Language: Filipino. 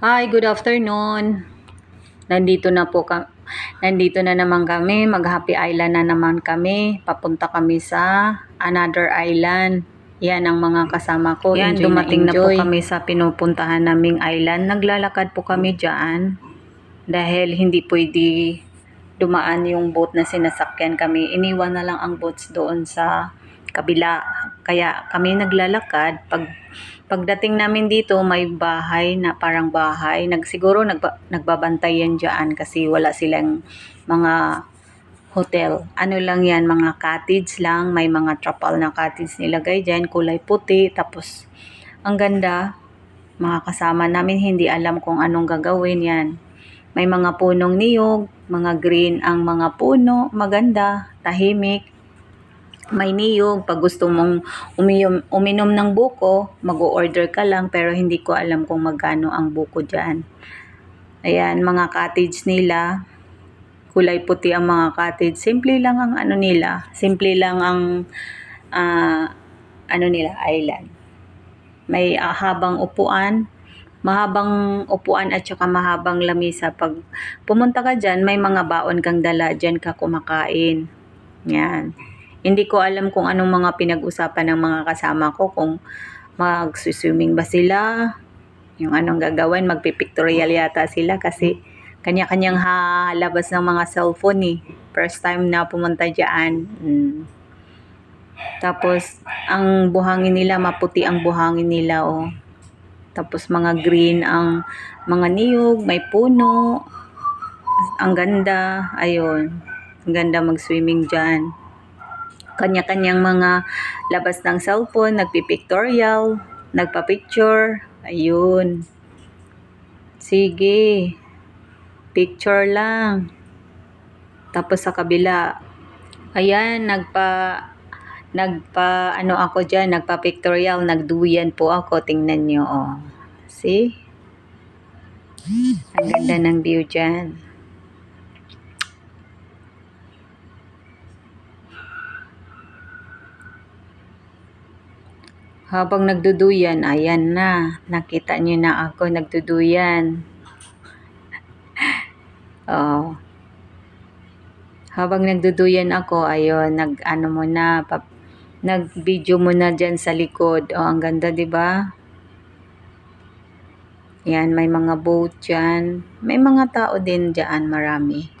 Hi, good afternoon. Nandito na po nandito na naman kami, mag-Happy Island na naman kami. Papunta kami sa another island. Yan ang mga kasama ko. Yan, dumating na po kami sa pinupuntahan naming island. Naglalakad po kami diyan dahil hindi pwede dumaan yung boat na sinasakyan kami. Iniwan na lang ang boats doon sa kabila. Kaya kami naglalakad. Pagdating namin dito, may bahay na parang bahay. Siguro nagbabantay yan dyan kasi wala silang mga hotel. Ano lang yan, mga cottage lang. May mga trapal na cottage nilagay dyan, kulay puti. Tapos, ang ganda. Mga kasama namin, hindi alam kung anong gagawin yan. May mga punong niyog, mga green ang mga puno, maganda, tahimik. May niyog, pag gusto mong uminom ng buko, mag-o-order ka lang pero hindi ko alam kung magkano ang buko dyan. Ayan, mga cottage nila. Kulay puti ang mga cottage. Simple lang ang ano nila. Simple lang ang island. May habang upuan. Mahabang upuan at saka mahabang lamisa. Pag pumunta ka dyan, may mga baon kang dala. Dyan ka kumakain. Yan. Hindi ko alam kung anong mga pinag-usapan ng mga kasama ko. Kung mag-swimming ba sila. Yung anong gagawin. Magpipictorial yata sila kasi kanya-kanyang halabas ng mga cellphone eh. First time na pumunta dyan. Tapos, ang buhangin nila, maputi ang buhangin nila oh. Tapos mga green ang mga niyog, may puno. Ang ganda, ayun. Ang ganda mag-swimming dyan. Kanya-kanyang mga labas ng cellphone, nagpipictorial, nagpa-picture. Ayun. Sige. Picture lang. Tapos sa kabila, ayan, nagpa-pictorial, nagduyan po ako. Tingnan nyo, oh. See? Ang ganda ng view dyan. Habang nagduduyan, ayan na. Nakita nyo na ako nagduduyan. Oh. Habang nagduduyan ako, ayun, nag-video mo na dyan sa likod. Oh, ang ganda, 'di ba? Yan, may mga boat dyan. May mga tao din dyan, marami.